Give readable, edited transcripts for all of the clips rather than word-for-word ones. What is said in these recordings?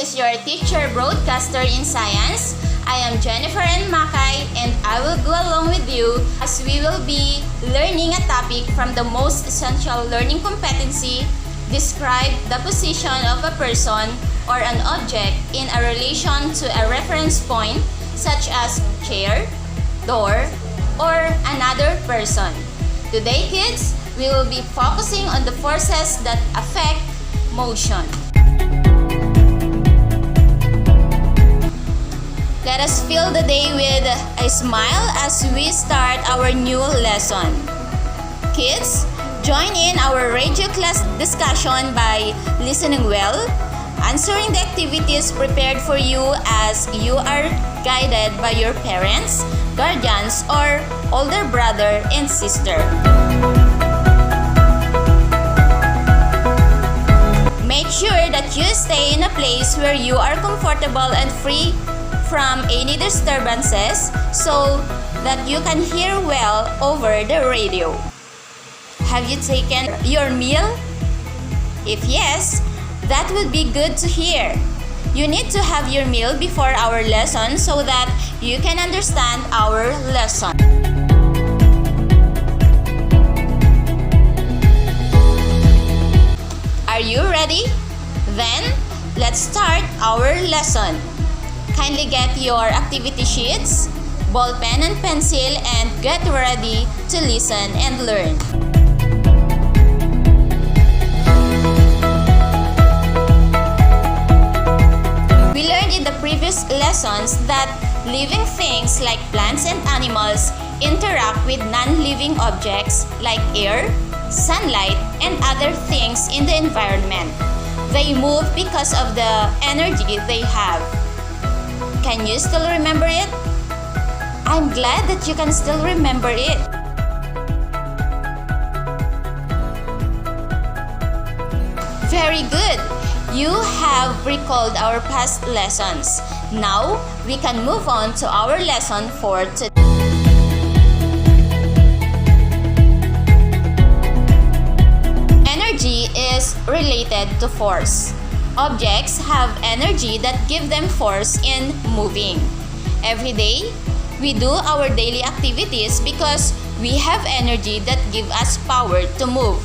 is your teacher broadcaster in science. I am Jennifer N. Makay and I will go along with you as we will be learning a topic from the most essential learning competency. Describe the position of a person or an object in a relation to a reference point such as chair, door, or another person. Today, kids, we will be focusing on the forces that affect motion. Let us fill the day with a smile as we start our new lesson. Kids, join in our radio class discussion by listening well, answering the activities prepared for you as you are guided by your parents, guardians, or older brother and sister. Make sure that you stay in a place where you are comfortable and free from any disturbances so that you can hear well over the radio. Have you taken your meal? If yes, that would be good to hear. You need to have your meal before our lesson so that you can understand our lesson. Are you ready? Then, let's start our lesson. Kindly get your activity sheets, ball pen and pencil, and get ready to listen and learn. We learned in the previous lessons that living things like plants and animals interact with non-living objects like air, sunlight, and other things in the environment. They move because of the energy they have. Can you still remember it? I'm glad that you can still remember it. Very good. You have recalled our past lessons. Now, we can move on to our lesson for today. Energy is related to force. Objects have energy that give them force in moving. Every day, we do our daily activities because we have energy that give us power to move.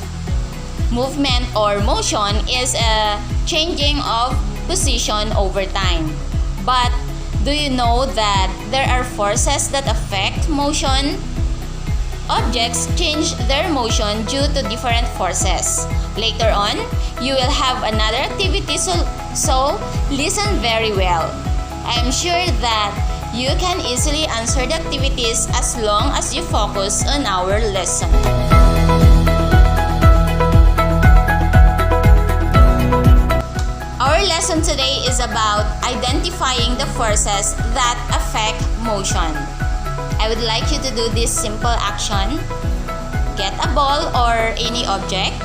Movement or motion is a changing of position over time. But do you know that there are forces that affect motion? Objects change their motion due to different forces. Later on, you will have another activity, so listen very well. I am sure that you can easily answer the activities as long as you focus on our lesson. Our lesson today is about identifying the forces that affect motion. I would like you to do this simple action. Get a ball or any object.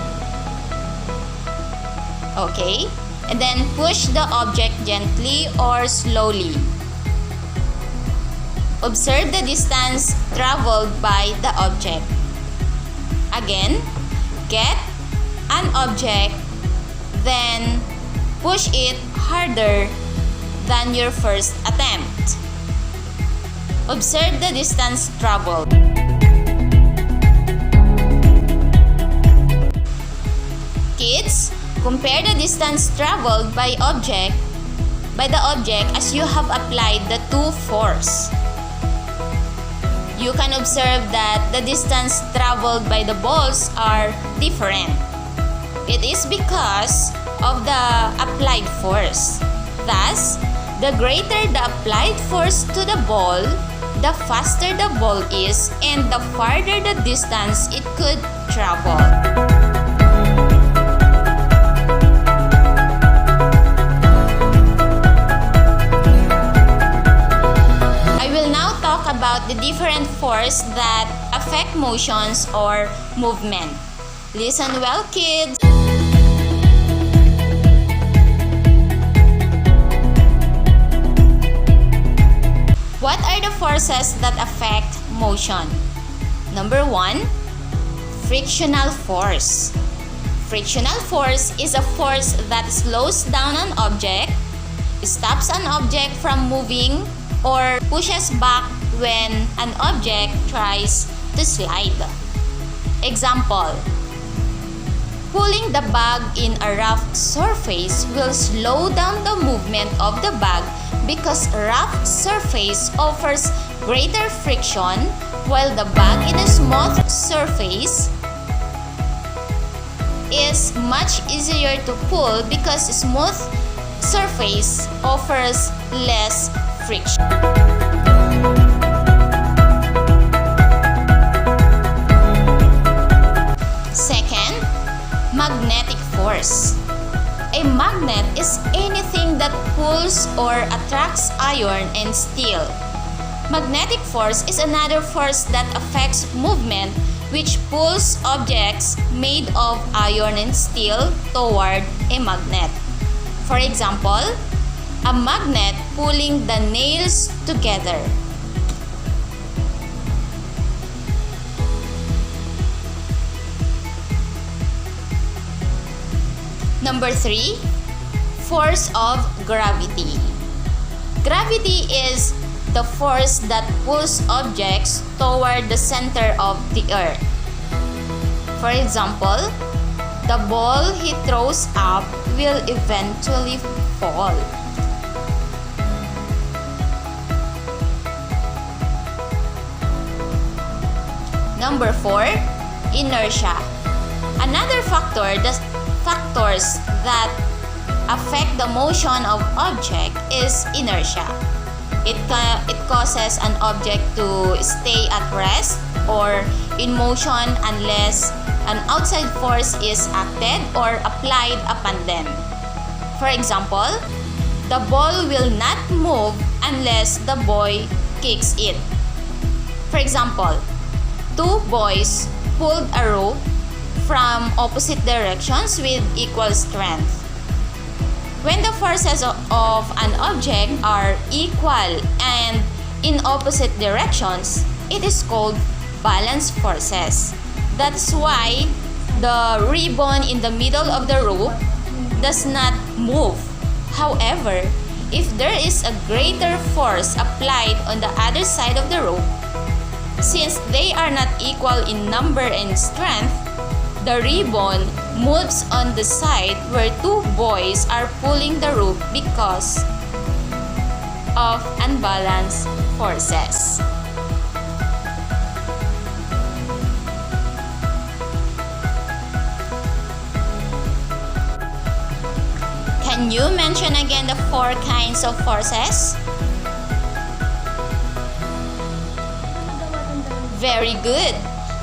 Okay. And then push the object gently or slowly. Observe the distance traveled by the object. Again, get an object, then push it harder than your first attempt. Observe the distance traveled. Kids, compare the distance traveled by the object as you have applied the two force. You can observe that the distance traveled by the balls are different. It is because of the applied force. Thus, the greater the applied force to the ball, the faster the ball is and the farther the distance it could travel. I will now talk about the different forces that affect motions or movement. Listen well, kids. What are the forces that affect motion? Number 1, frictional force. Frictional force is a force that slows down an object stops an object from moving or pushes back when an object tries to slide. Example: pulling the bag in a rough surface will slow down the movement of the bag because rough surface offers greater friction, while the bag in a smooth surface is much easier to pull because smooth surface offers less friction. Second, magnetic force. A magnet is anything that pulls or attracts iron and steel. Magnetic force is another force that affects movement, which pulls objects made of iron and steel toward a magnet. For example, a magnet pulling the nails together. Number 3, force of gravity. Gravity is the force that pulls objects toward the center of the earth. For example, the ball he throws up will eventually fall. Number 4, inertia. Another factors that affect the motion of object is inertia. It causes an object to stay at rest or in motion unless an outside force is acted or applied upon them. For example, the ball will not move unless the boy kicks it. For example, two boys pulled a rope from opposite directions with equal strength. When the forces of an object are equal and in opposite directions, it is called balance forces. That's why the ribbon in the middle of the rope does not move. However, if there is a greater force applied on the other side of the rope, since they are not equal in number and strength, the ribbon moves on the side where two boys are pulling the rope because of unbalanced forces. Can you mention again the 4 kinds of forces? Very good.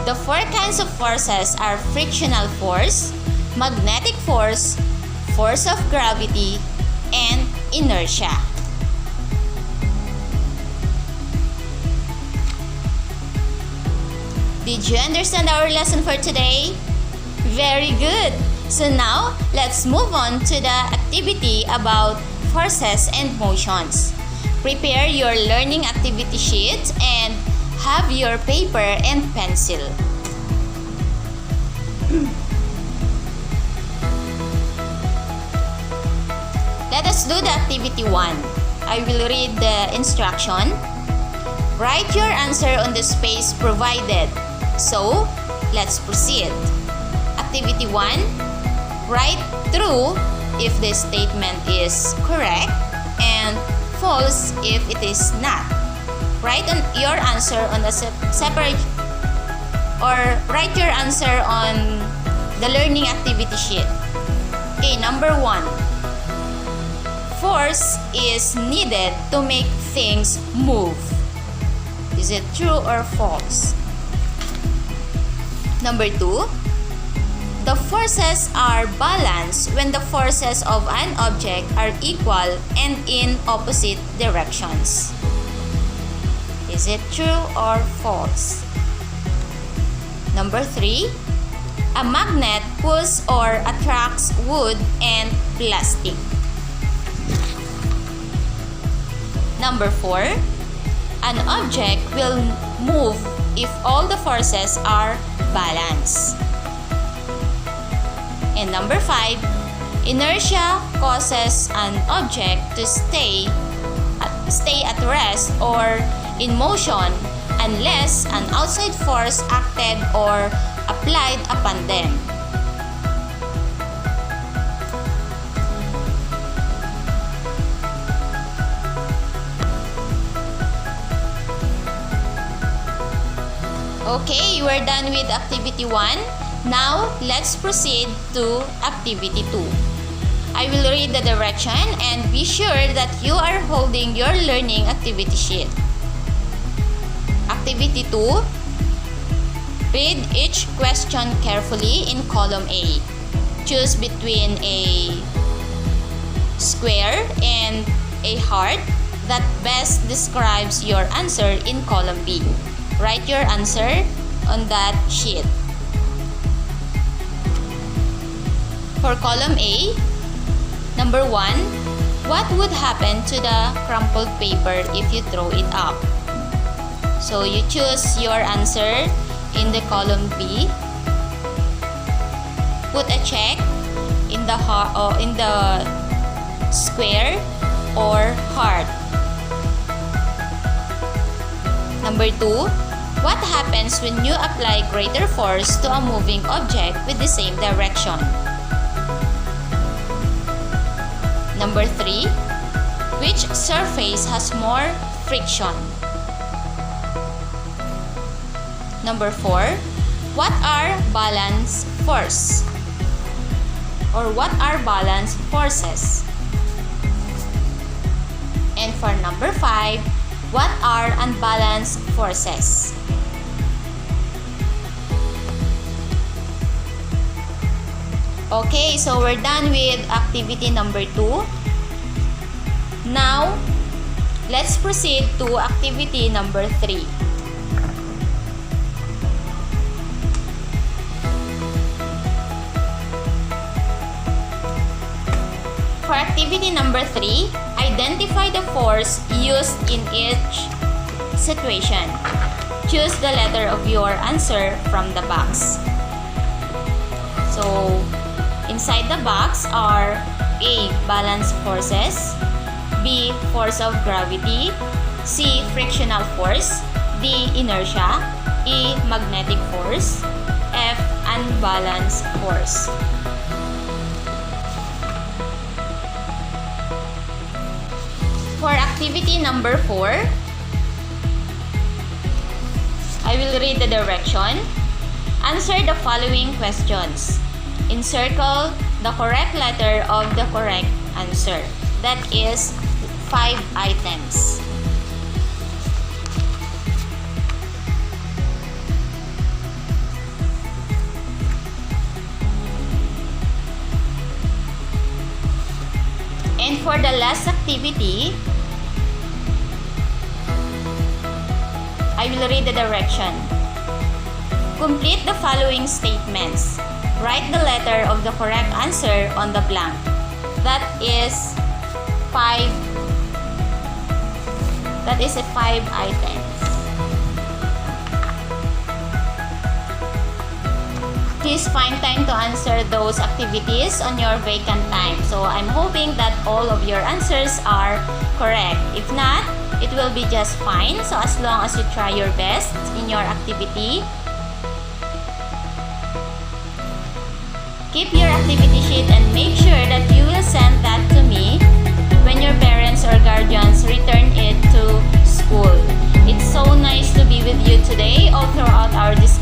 The 4 kinds of forces are frictional force, magnetic force, force of gravity, and inertia. Did you understand our lesson for today? Very good. So now, let's move on to the activity about forces and motions. Prepare your learning activity sheet and have your paper and pencil. Let us do the activity 1. I will read the instruction. Write your answer on the space provided. So, let's proceed. Activity 1. Write true if the statement is correct and false if it is not. Write your answer on the separate or write your answer on the learning activity sheet. Okay, number 1. Force is needed to make things move. Is it true or false? Number 2. The forces are balanced when the forces of an object are equal and in opposite directions. Is it true or false? Number 3. A magnet pulls or attracts wood and plastic. Number 4. An object will move if all the forces are balanced. And number 5. Inertia causes an object to stay at rest or in motion unless an outside force acted or applied upon them. Okay, you are done with activity 1. Now, let's proceed to activity 2. I will read the direction and be sure that you are holding your learning activity sheet. Activity 2. Read each question carefully in column A. Choose between a square and a heart that best describes your answer in column B. Write your answer on that sheet. For column A, number 1, what would happen to the crumpled paper if you throw it up? So you choose your answer in the column B. Put a check in the square or heart. Number 2, what happens when you apply greater force to a moving object with the same direction? Number 3, which surface has more friction? Number 4, what are balance force? Or what are balance forces? And for number 5, what are unbalanced forces? Okay, so we're done with activity number 2. Now, let's proceed to activity number 3. For activity number 3, identify the force used in each situation. Choose the letter of your answer from the box. So, inside the box are A. Balance forces, B. Force of gravity, C. Frictional force, D. Inertia, E. Magnetic force, F. Unbalanced force. For activity number 4, I will read the direction. Answer the following questions. Encircle the correct letter of the correct answer. That is 5 items. And for the last activity, I will read the direction. Complete the following statements. Write the letter of the correct answer on the blank. That is 5 items. Please find time to answer those activities on your vacant time. So I'm hoping that all of your answers are correct. If not, it will be just fine. So as long as you try your best in your activity, keep your activity sheet and make sure that you will send that to me when your parents or guardians return it to school. It's so nice to be with you today all throughout our discussion.